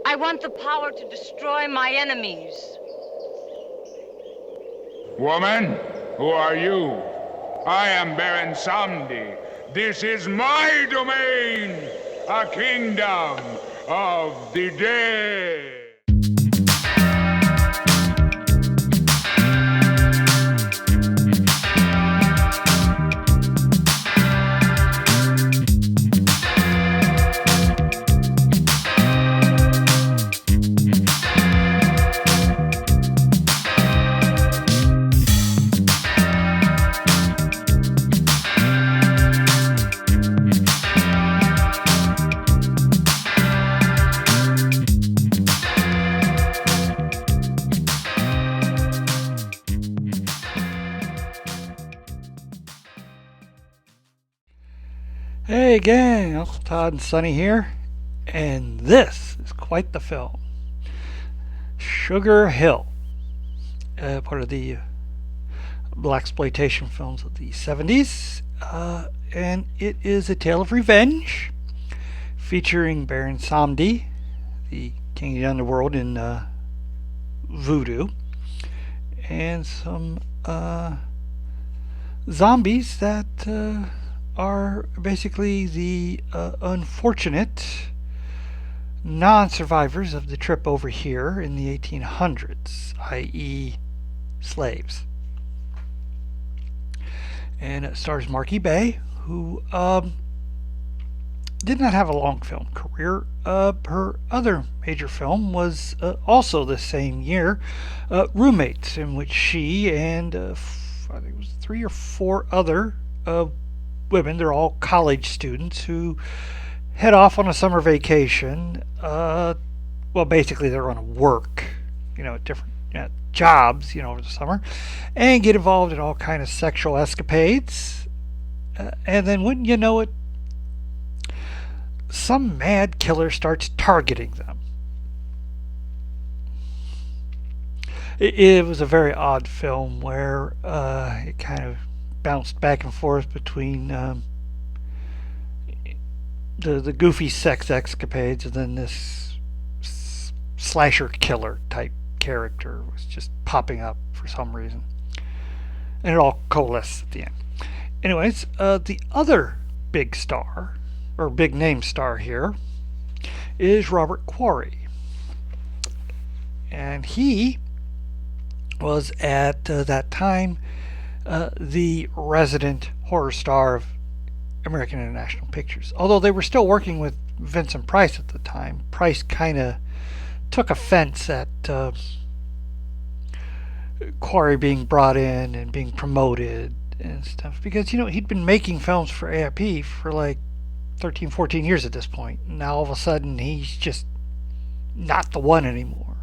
I want the power to destroy my enemies. Woman, who are you? I am Baron Samedi. This is my domain, a kingdom of the dead. Hey gang, Uncle Todd and Sonny here, and this is quite the film. Sugar Hill, part of the Blaxploitation films of the 70s, and it is a tale of revenge featuring Baron Samedi, the king of the underworld in voodoo, and some zombies that are basically the unfortunate non-survivors of the trip over here in the 1800s, i.e. slaves. And it stars Marki Bey, who did not have a long film career. Her other major film was also the same year, Roommates, in which she and I think it was 3 or 4 other women, they're all college students who head off on a summer vacation. Well, basically they're going to work, at different jobs, over the summer, and get involved in all kind of sexual escapades. And then, wouldn't you know it, some mad killer starts targeting them. It was a very odd film where it kind of bounced back and forth between the goofy sex escapades, and then this slasher killer type character was just popping up for some reason, and it all coalesced at the end. Anyways, the other big star, or big name star here, is Robert Quarry, and he was at that time the resident horror star of American International Pictures. Although they were still working with Vincent Price at the time, Price kind of took offense at Quarry being brought in and being promoted and stuff, because he'd been making films for AIP for like 13, 14 years at this point. Now all of a sudden he's just not the one anymore.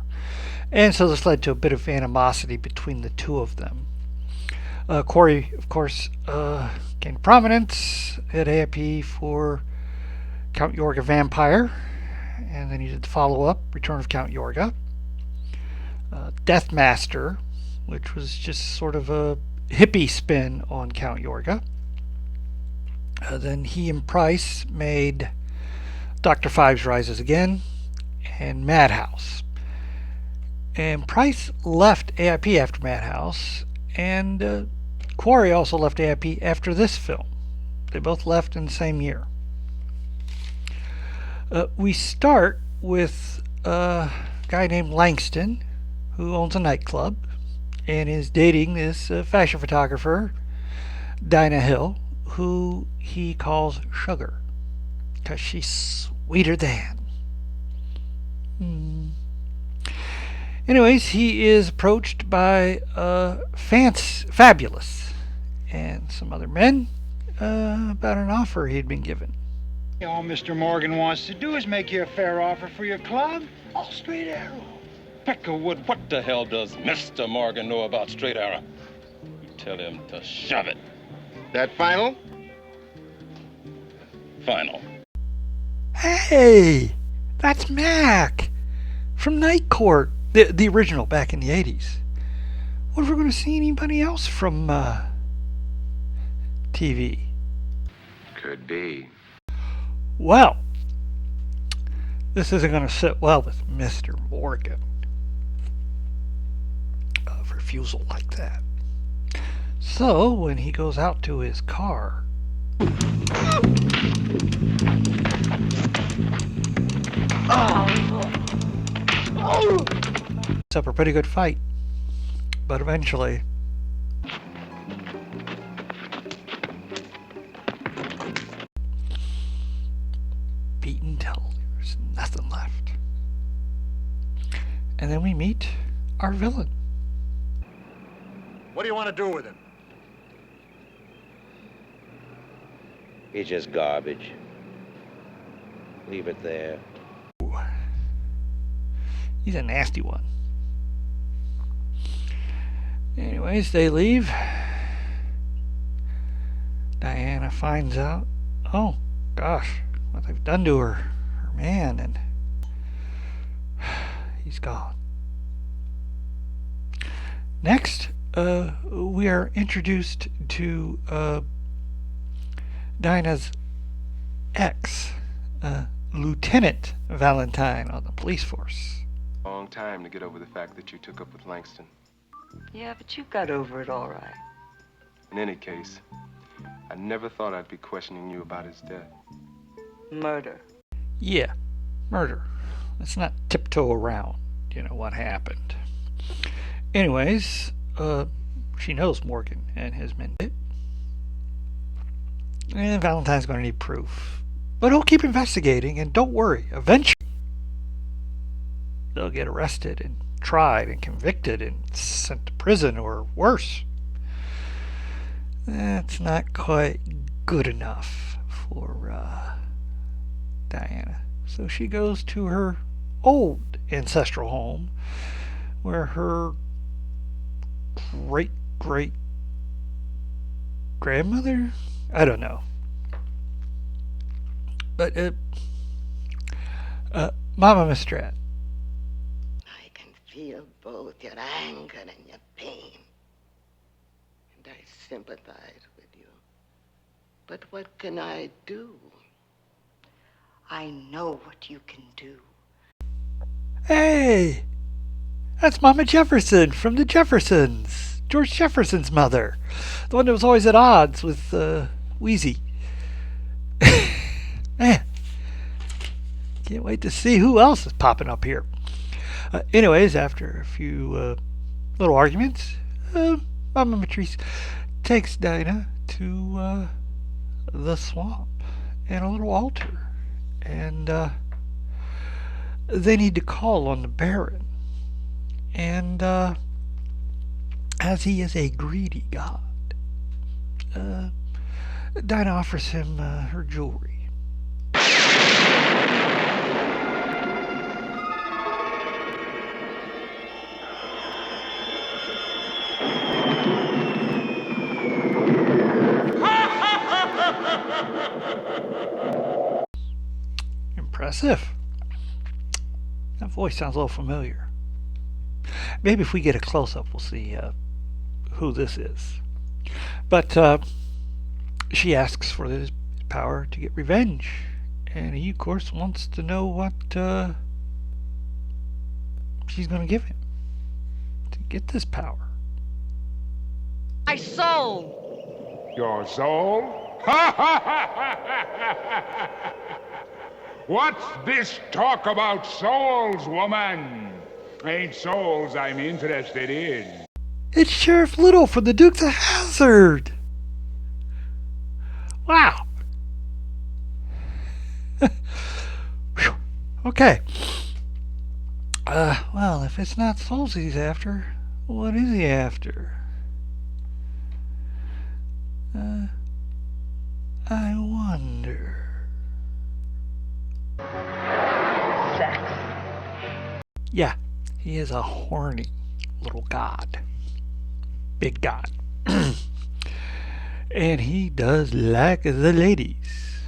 And so this led to a bit of animosity between the two of them. Quarry, of course, gained prominence at AIP for Count Yorga Vampire, and then he did the follow-up, Return of Count Yorga. Death Master, which was just sort of a hippie spin on Count Yorga. Then he and Price made Dr. Fives Rises Again and Madhouse. And Price left AIP after Madhouse, and Quarry also left AIP after this film. They both left in the same year. We start with a guy named Langston, who owns a nightclub and is dating this fashion photographer, Dinah Hill, who he calls Sugar, because she's sweeter than. Anyways, he is approached by Fabulous and some other men about an offer he'd been given. All Mr. Morgan wants to do is make you a fair offer for your club. All straight arrow. Peckerwood, what the hell does Mr. Morgan know about straight arrow? You tell him to shove it. That final? Final. Hey, that's Mac from Night Court, the original back in the 80s. What if we're going to see anybody else from TV? Could be. Well, This isn't going to sit well with Mr. Morgan. A refusal like that. So, when he goes out to his car, it's up a pretty good fight. But eventually, beaten till there's nothing left. And then we meet our villain. What do you want to do with him? He's just garbage. Leave it there. He's a nasty one. Anyways, they leave. Diana finds out, oh gosh, what they've done to her man, and he's gone. Next, we are introduced to Dinah's ex, Lieutenant Valentine on the police force. Long time to get over the fact that you took up with Langston. Yeah, but you got over it all right. In any case, I never thought I'd be questioning you about his death. Murder. Yeah, murder. Let's not tiptoe around, what happened. Anyways, she knows Morgan and his men did. And Valentine's going to need proof. But he'll keep investigating, and don't worry, eventually they'll get arrested and tried and convicted and sent to prison or worse. That's not quite good enough for Diana. So she goes to her old ancestral home where her great-great-grandmother? I don't know. But, Mama Mistrat. I can feel both your anger and your pain. And I sympathize with you. But what can I do? I know what you can do. Hey! That's Mama Jefferson from the Jeffersons. George Jefferson's mother. The one that was always at odds with, Wheezy. Man. Can't wait to see who else is popping up here. Anyways, after a few, little arguments, Mama Matrice takes Dinah to, the swamp and a little altar. And, they need to call on the Baron. And, as he is a greedy god, Dinah offers him her jewelry. Impressive. That voice sounds a little familiar. Maybe if we get a close-up, we'll see who this is. But she asks for his power to get revenge. And he, of course, wants to know what she's going to give him to get this power. My soul. Your soul? What's this talk about souls, woman? Ain't souls I'm interested in. It's Sheriff Little from the Dukes of Hazzard. Wow. Whew. Okay. Well, if it's not souls he's after, what is he after? I wonder. Sex. Yeah, he is a horny little god. Big god. And he does like the ladies.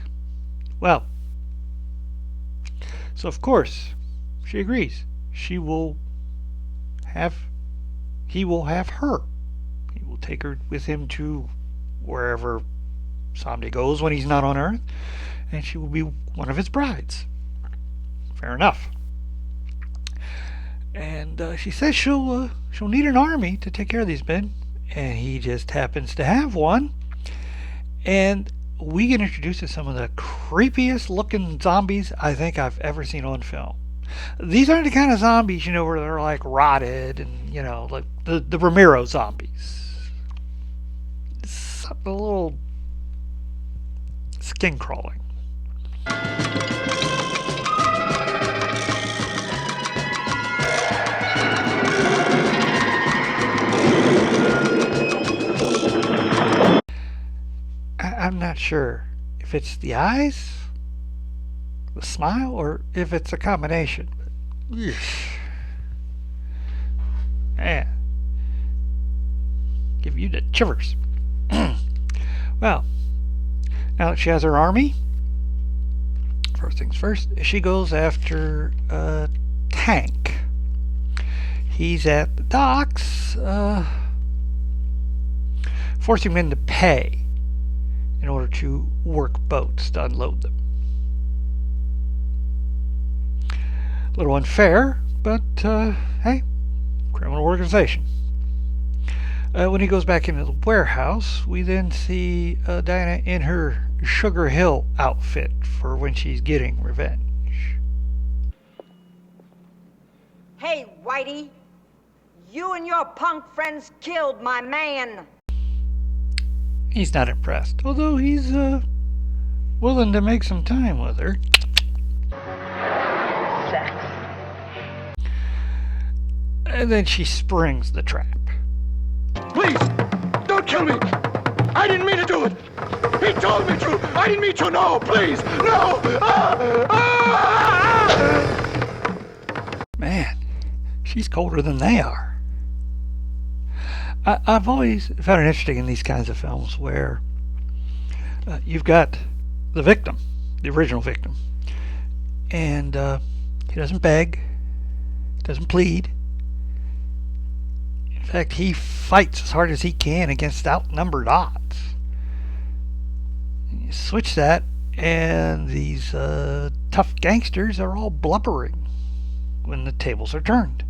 Well, so of course, she agrees. He will have her. He will take her with him to wherever Samedi goes when he's not on Earth, and she will be one of his brides. fair enough. And she says she'll need an army to take care of these men, and he just happens to have one. And we get introduced to some of the creepiest looking zombies I think I've ever seen on film. These aren't the kind of zombies, where they're like rotted and, like the Romero zombies. Something a little skin crawling. I'm not sure if it's the eyes, the smile, or if it's a combination. Man, give you the shivers. Well, now that she has her army, first things first, she goes after Tank. He's at the docks, forcing men to pay in order to work boats to unload them. A little unfair, but hey, criminal organization. When he goes back into the warehouse, we then see Diana in her Sugar Hill outfit for when she's getting revenge. Hey, Whitey, you and your punk friends killed my man. He's not impressed, although he's willing to make some time with her. Sex. And then she springs the trap. Please, don't kill me. I didn't mean to do it. He told me to. I didn't mean to. No, please, no. Man, she's colder than they are. I've always found it interesting in these kinds of films where you've got the victim, the original victim, and he doesn't beg, doesn't plead. In fact, he fights as hard as he can against outnumbered odds. And you switch that, and these tough gangsters are all blubbering when the tables are turned.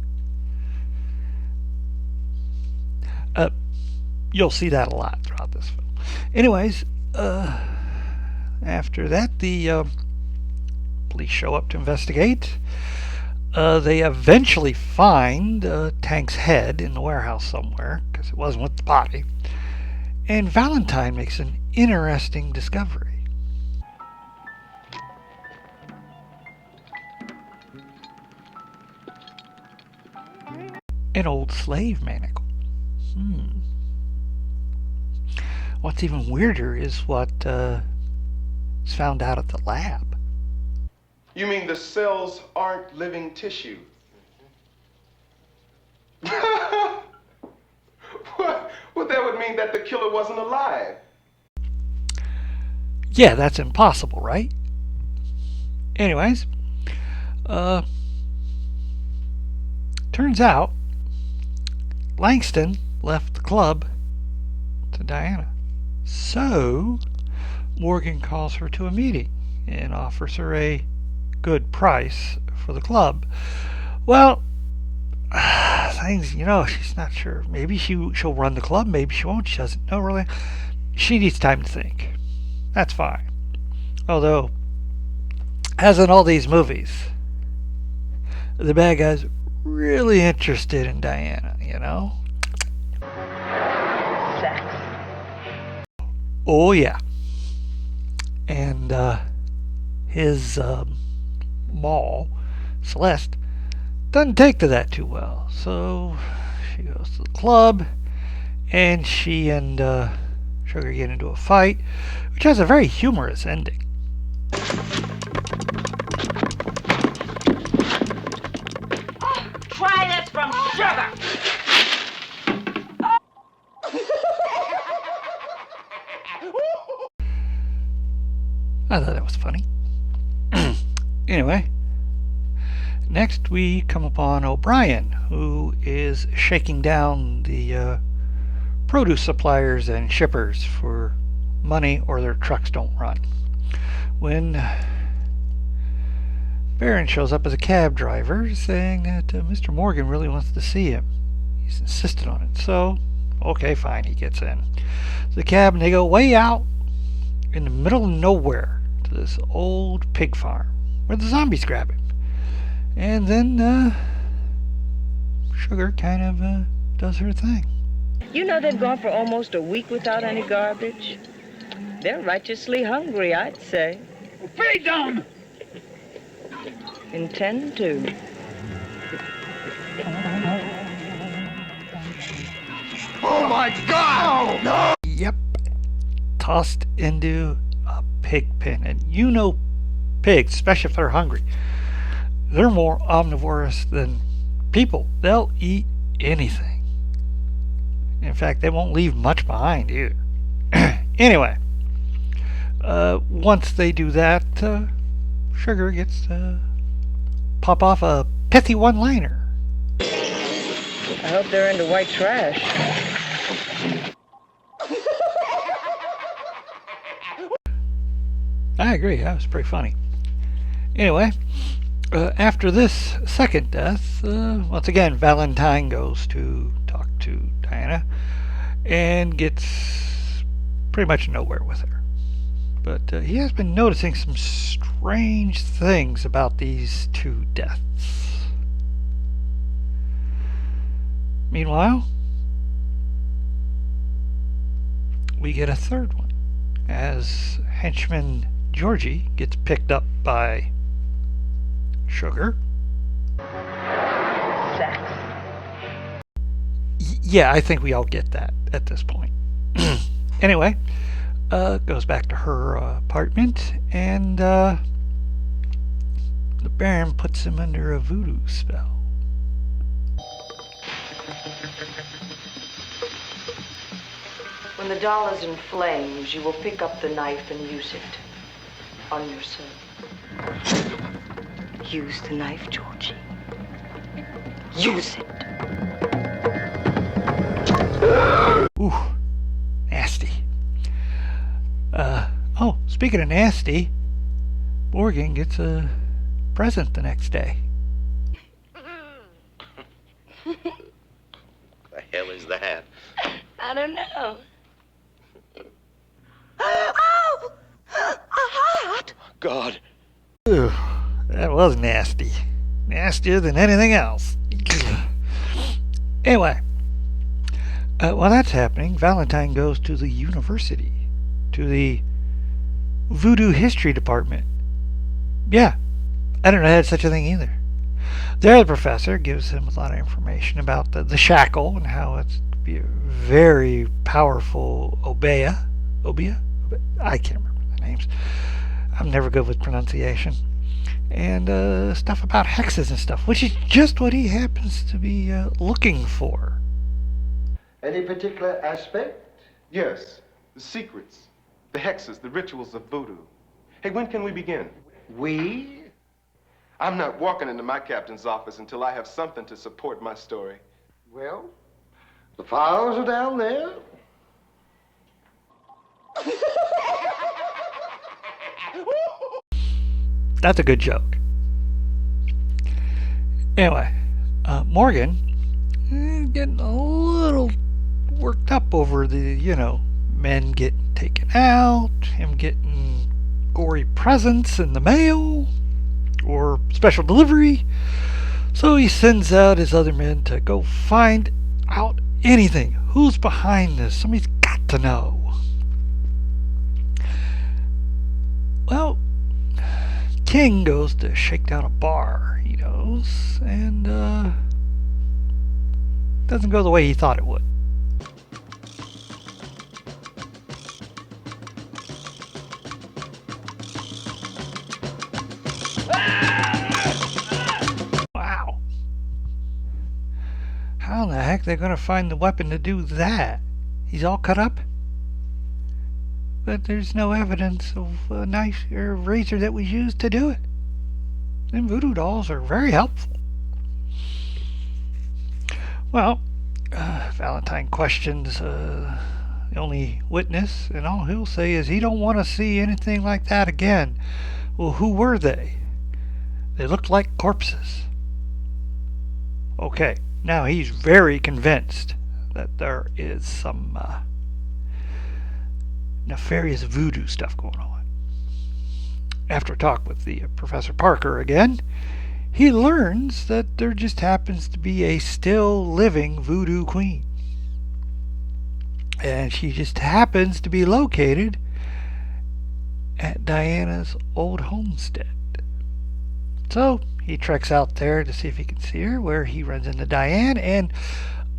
You'll see that a lot throughout this film. Anyways, after that, the police show up to investigate. They eventually find Tank's head in the warehouse somewhere, because it wasn't with the body. And Valentine makes an interesting discovery. An old slave manacle. What's even weirder is what is found out at the lab. You mean the cells aren't living tissue? Well, that would mean that the killer wasn't alive. Yeah, that's impossible, right? Anyways, turns out Langston left the club to Diana. So Morgan calls her to a meeting and offers her a good price for the club. Well, things, she's not sure. Maybe she'll run the club, maybe she won't. She doesn't know really. She needs time to think. That's fine. Although, as in all these movies, the bad guy's really interested in Diana, Sex. Oh, yeah. And his moll, Celeste, doesn't take to that too well. So she goes to the club, and she and Sugar get into a fight, which has a very humorous ending. Try this from Sugar. I thought that was funny. Anyway, next we come upon O'Brien, who is shaking down the produce suppliers and shippers for money or their trucks don't run. When Baron shows up as a cab driver, saying that Mr. Morgan really wants to see him. He's insisted on it. So, okay, fine, he gets in the cab, and they go way out in the middle of nowhere to this old pig farm where the zombies grab him. And then Sugar kind of does her thing. You know they've gone for almost a week without any garbage. They're righteously hungry, I'd say. Feed them! Intend to. Oh my God! No! Yep. Tossed into a pig pen. And you know pigs, especially if they're hungry, they're more omnivorous than people. They'll eat anything. In fact, they won't leave much behind either. Anyway, once they do that, Sugar gets to pop off a pithy one-liner. I hope they're into white trash. I agree, that was pretty funny. Anyway, after this second death, once again, Valentine goes to talk to Diana and gets pretty much nowhere with her. But he has been noticing some strange things about these two deaths. Meanwhile, we get a third one as henchman Georgie gets picked up by Sugar. Sex. Yeah, I think we all get that at this point. Anyway, goes back to her apartment, and the Baron puts him under a voodoo spell. When the doll is in flames, you will pick up the knife and use it on yourself. Use the knife, Georgie. Use it. Ooh, nasty. Oh, speaking of nasty, Morgan gets a present the next day. The hell is that? I don't know. Oh! A heart! God. Ooh, that was nasty. Nastier than anything else. Anyway, while that's happening, Valentine goes to the university, to the voodoo history department. Yeah, I didn't know they had such a thing either. There, the professor gives him a lot of information about the shackle and how it's to be a very powerful obeah. I can't remember the names. I'm never good with pronunciation. And stuff about hexes and stuff, which is just what he happens to be looking for. Any particular aspect? Yes, the secrets, the hexes, the rituals of voodoo. Hey, when can we begin? We? I'm not walking into my captain's office until I have something to support my story. Well, the files are down there. That's a good joke. Anyway, Morgan is getting a little worked up over the, men getting taken out, him getting gory presents in the mail, or special delivery. So he sends out his other men to go find out anything. Who's behind this? Somebody's got to know. Well, King goes to shake down a bar, he knows, and doesn't go the way he thought it would. Wow. How in the heck they're going to find the weapon to do that? He's all cut up? But there's no evidence of a knife or razor that was used to do it. And voodoo dolls are very helpful. Well, Valentine questions the only witness, and all he'll say is he don't want to see anything like that again. Well, who were they? They looked like corpses. Okay, now he's very convinced that there is some nefarious voodoo stuff going on. After a talk with the Professor Parker again, he learns that there just happens to be a still living voodoo queen. And she just happens to be located at Diana's old homestead. So he treks out there to see if he can see her, where he runs into Diane and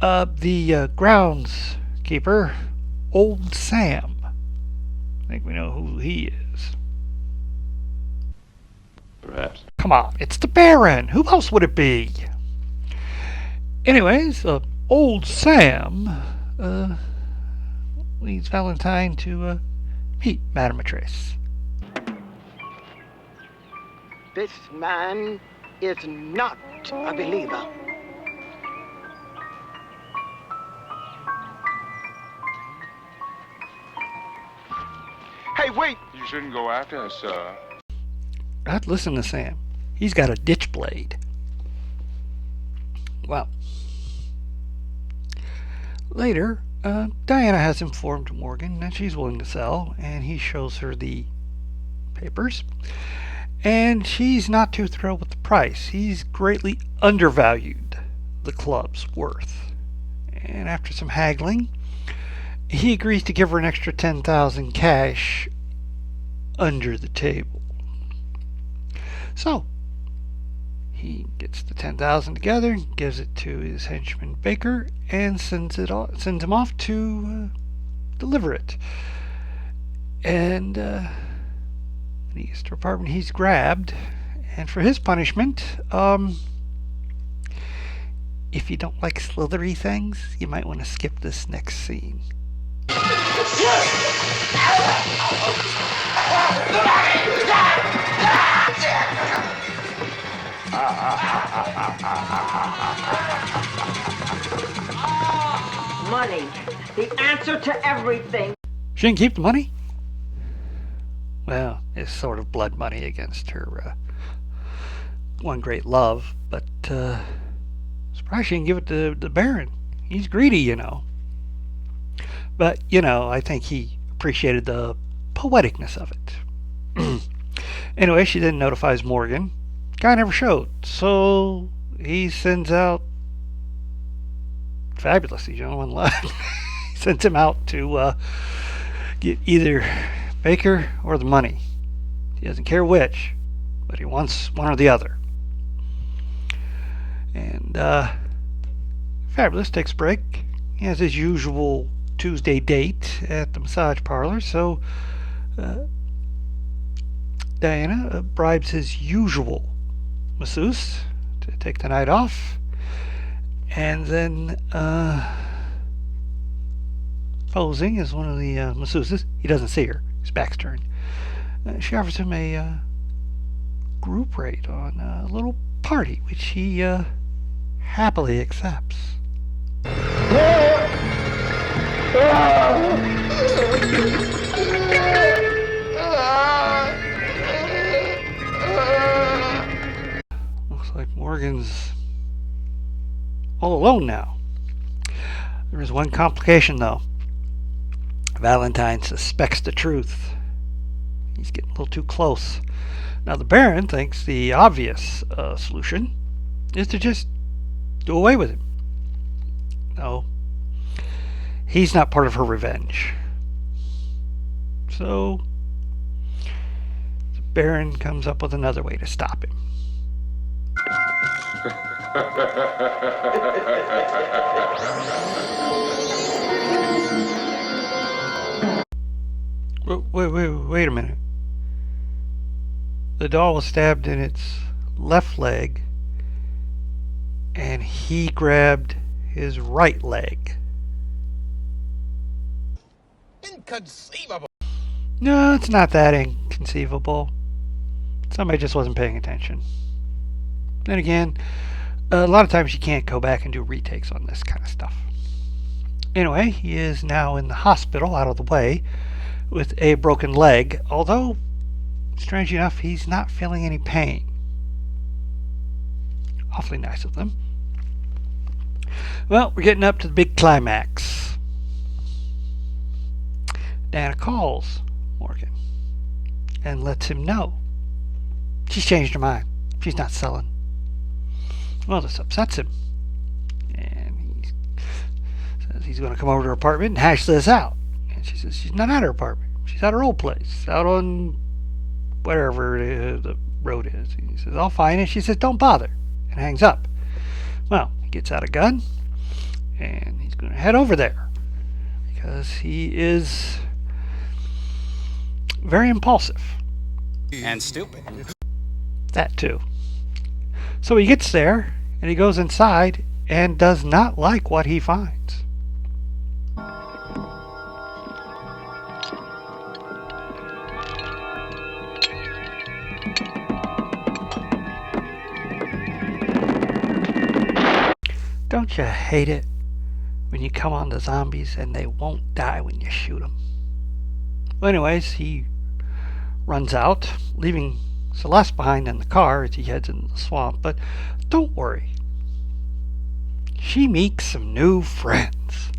the groundskeeper, Old Sam. I think we know who he is. Perhaps. Come on, it's the Baron. Who else would it be? Anyways, Old Sam leads Valentine to meet Madame Matrice. This man is not a believer. Hey, wait! You shouldn't go after her, sir. I'd listen to Sam. He's got a ditch blade. Well, later, Diana has informed Morgan that she's willing to sell, and he shows her the papers. And she's not too thrilled with the price. He's greatly undervalued the club's worth. And after some haggling, he agrees to give her an extra $10,000 cash under the table. So he gets the $10,000 together, gives it to his henchman Baker, and sends him off to deliver it. And when he gets to her apartment, he's grabbed, and for his punishment, if you don't like slithery things, you might want to skip this next scene. Money. The answer to everything. She didn't keep the money? Well, it's sort of blood money against her one great love, but surprised she didn't give it to the Baron. He's greedy, you know. But, you know, I think he appreciated the poeticness of it. Anyway, she then notifies Morgan. Guy never showed, so he sends out fabulously, gentlemen. He sends him out to get either Baker or the money. He doesn't care which, but he wants one or the other. And Fabulous takes a break. He has his usual Tuesday date at the massage parlor, so Diana bribes his usual masseuse to take the night off, and then posing as one of the masseuses, he doesn't see her, his back's turned, she offers him a group rate on a little party, which he happily accepts. Looks like Morgan's all alone now. There is one complication, though. Valentine suspects the truth. He's getting a little too close. Now, the Baron thinks the obvious solution is to just do away with him. No, he's not part of her revenge. So, the Baron comes up with another way to stop him. Wait a minute. The doll was stabbed in its left leg, and he grabbed his right leg. Inconceivable. No, it's not that inconceivable. Somebody just wasn't paying attention. Then again, a lot of times you can't go back and do retakes on this kind of stuff. Anyway, he is now in the hospital, out of the way, with a broken leg, although, strange enough, he's not feeling any pain. Awfully nice of them. Well, we're getting up to the big climax. Diana calls Morgan and lets him know she's changed her mind. She's not selling. Well, this upsets him. And he says he's going to come over to her apartment and hash this out. And she says she's not at her apartment. She's at her old place, out on wherever the road is. And he says, "All fine." And she says, "Don't bother," and hangs up. Well, he gets out a gun, and he's going to head over there because he is very impulsive. And stupid. That too. So he gets there, and he goes inside, and does not like what he finds. Don't you hate it when you come on to zombies and they won't die when you shoot them? Well, anyways, he runs out, leaving Celeste behind in the car as he heads into the swamp. But don't worry, she meets some new friends.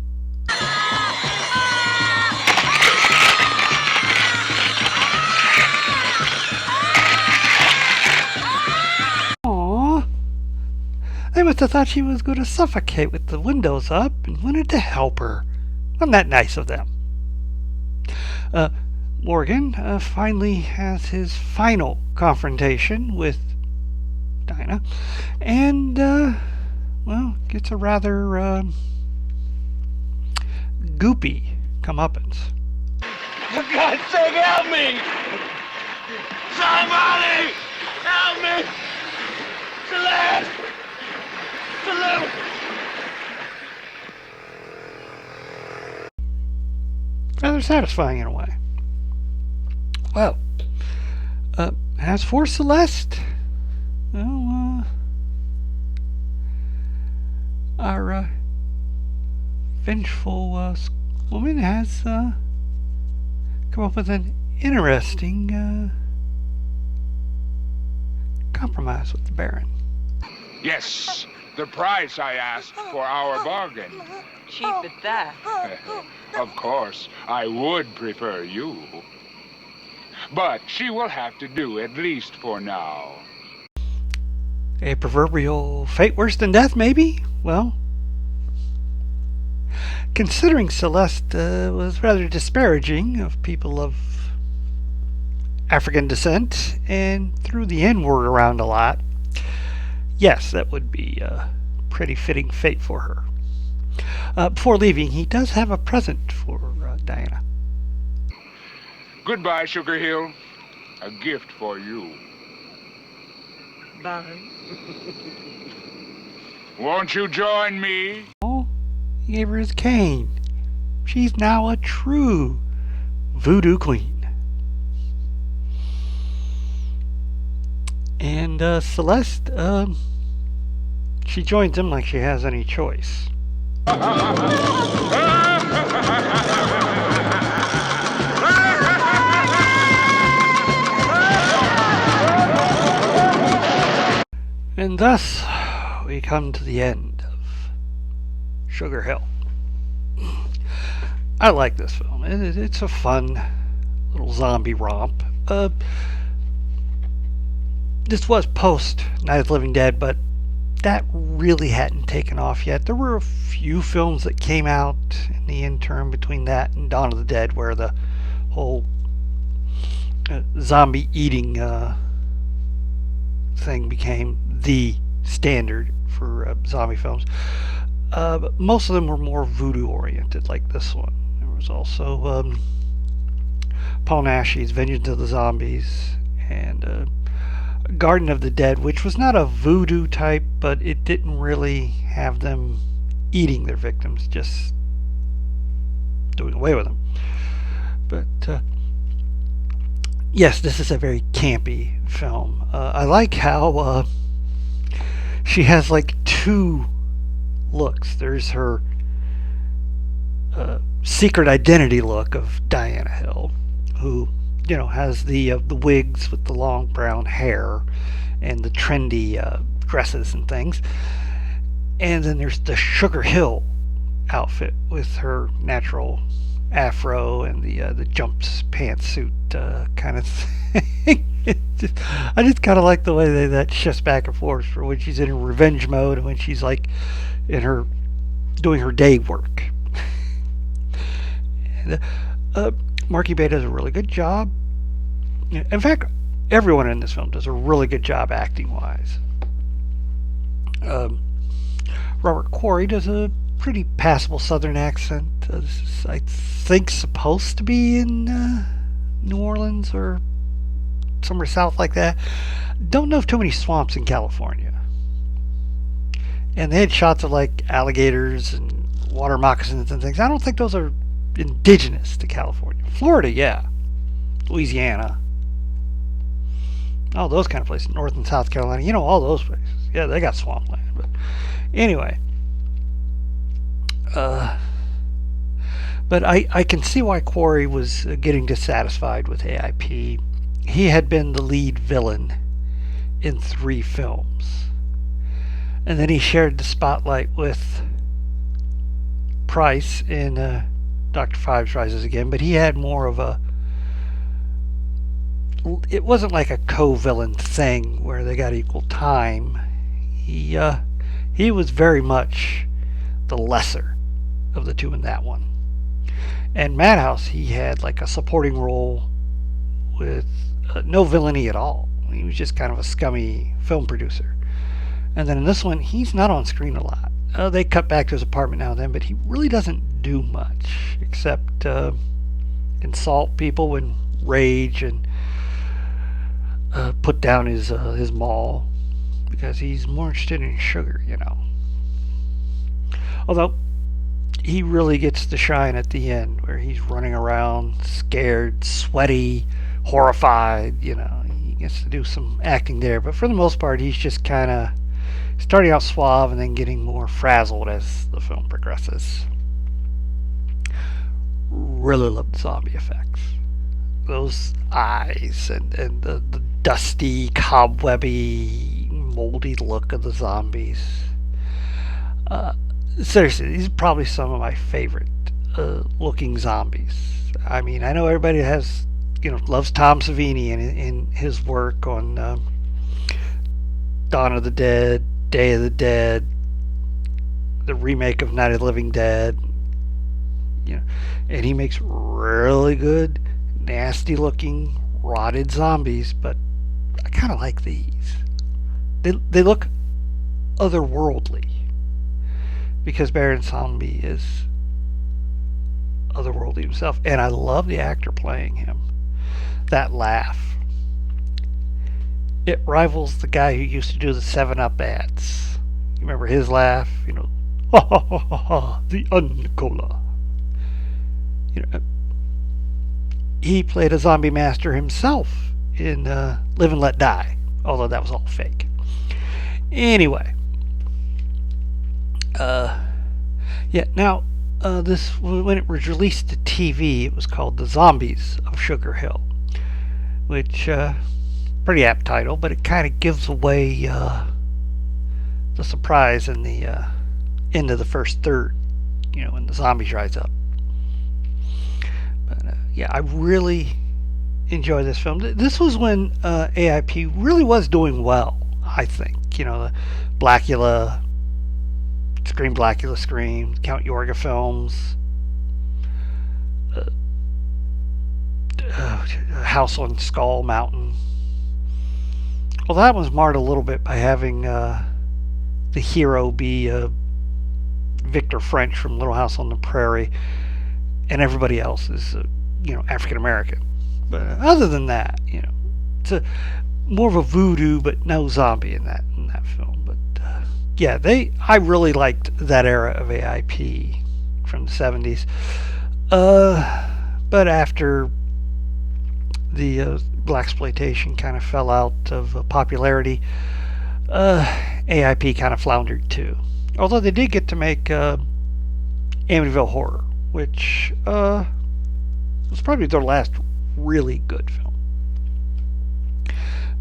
Aww. They must have thought she was going to suffocate with the windows up and wanted to help her. Wasn't that nice of them? Morgan finally has his final confrontation with Dinah and, well, gets a rather goopy comeuppance. For God's sake, help me! Somebody! Help me! Celeste! Celeste! Rather satisfying in a way. Well, as for Celeste, well, our vengeful woman has come up with an interesting compromise with the Baron. Yes, the price I asked for our bargain. Cheap at that. Of course, I would prefer you. But she will have to do, at least for now. A proverbial fate worse than death, maybe? Well, considering Celeste was rather disparaging of people of African descent and threw the N-word around a lot, yes, that would be a pretty fitting fate for her. Before leaving, he does have a present for Diana. Goodbye, Sugar Hill. A gift for you. Bye. Won't you join me? Oh, he gave her his cane. She's now a true voodoo queen. And Celeste, she joins him like she has any choice. And thus we come to the end of Sugar Hill. I like this film. It's a fun little zombie romp. This was post Night of the Living Dead, but that really hadn't taken off yet. There were a few films that came out in the interim between that and Dawn of the Dead where the whole zombie eating thing became the standard for zombie films. But most of them were more voodoo oriented, like this one. There was also Paul Naschy's Vengeance of the Zombies and Garden of the Dead, which was not a voodoo type, but it didn't really have them eating their victims, just doing away with them. But yes, this is a very campy film. I like how she has like two looks. There's her secret identity look of Diana Hill, who, has the wigs with the long brown hair and the trendy dresses and things. And then there's the Sugar Hill outfit with her natural afro and the jumps pantsuit kind of thing. I just kind of like the way that shifts back and forth for when she's in revenge mode and when she's like in her doing her day work. And, Marki Bey does a really good job. In fact, everyone in this film does a really good job acting wise. Robert Quarry does a pretty passable Southern accent. This is, I think, supposed to be in New Orleans or somewhere south like that. Don't know of too many swamps in California. And they had shots of like alligators and water moccasins and things. I don't think those are indigenous to California. Florida, yeah. Louisiana. All those kind of places. North and South Carolina. You know, all those places. Yeah, they got swampland. But anyway. But I can see why Quarry was getting dissatisfied with AIP. He had been the lead villain in 3 films. And then he shared the spotlight with Price in Dr. Fives Rises Again, but he had more of a... It wasn't like a co-villain thing where they got equal time. He was very much the lesser of the two in that one. And Madhouse, he had like a supporting role with no villainy at all. He was just kind of a scummy film producer. And then in this one, he's not on screen a lot. They cut back to his apartment now and then, but he really doesn't do much except insult people and rage and put down his mall because he's more interested in sugar, you know. Although he really gets to shine at the end where he's running around scared, sweaty, horrified, you know. He gets to do some acting there, but for the most part he's just kind of starting out suave and then getting more frazzled as the film progresses. Really love the zombie effects. Those eyes and the dusty, cobwebby, moldy look of the zombies. Seriously, these are probably some of my favorite looking zombies. I mean, I know everybody has, you know, loves Tom Savini in his work on Dawn of the Dead, Day of the Dead, the remake of Night of the Living Dead. You know, and he makes really good, nasty looking, rotted zombies, but I kind of like these. They look otherworldly because Baron Samedi is otherworldly himself, and I love the actor playing him. That laugh, it rivals the guy who used to do the 7-Up ads. You remember his laugh? You know, ha ha ha ha ha, the Uncola. You know, he played a zombie master himself in Live and Let Die, although that was all fake. Anyway, yeah. Now, this when it was released to TV, it was called The Zombies of Sugar Hill, which pretty apt title, but it kind of gives away the surprise in the end of the first third. You know, when the zombies rise up. But yeah, I really enjoy this film. This was when AIP really was doing well, I think. You know, the Blackula, Scream, Count Yorga films, House on Skull Mountain. Well, that was marred a little bit by having the hero be Victor French from Little House on the Prairie, and everybody else is, you know, African American. But other than that, you know, it's more of a voodoo, but no zombie in that film. But yeah, I really liked that era of AIP from the 70s. But after the Blaxploitation kind of fell out of popularity, AIP kind of floundered too. Although they did get to make Amityville Horror, which was probably their last really good film.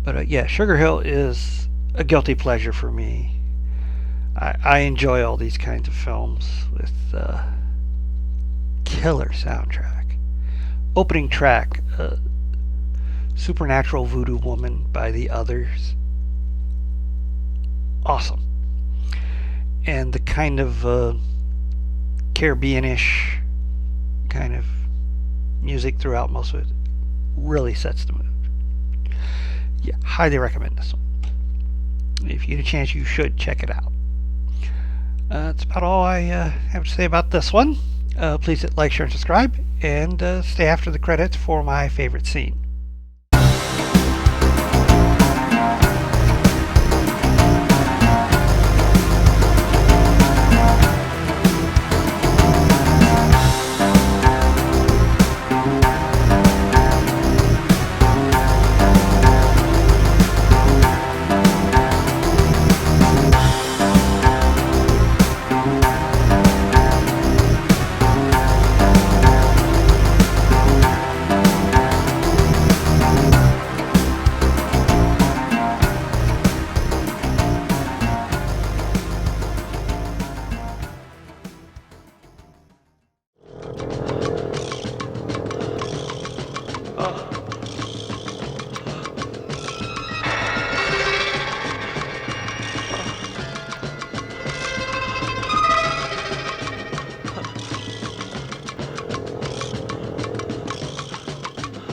But yeah, Sugar Hill is a guilty pleasure for me. I enjoy all these kinds of films with killer soundtrack. Opening track, Supernatural Voodoo Woman by The Others. Awesome. And the kind of Caribbean-ish kind of music throughout most of it really sets the mood. Yeah, highly recommend this one. If you get a chance, you should check it out. That's about all I have to say about this one. Please hit like, share, and subscribe, and stay after the credits for my favorite scene.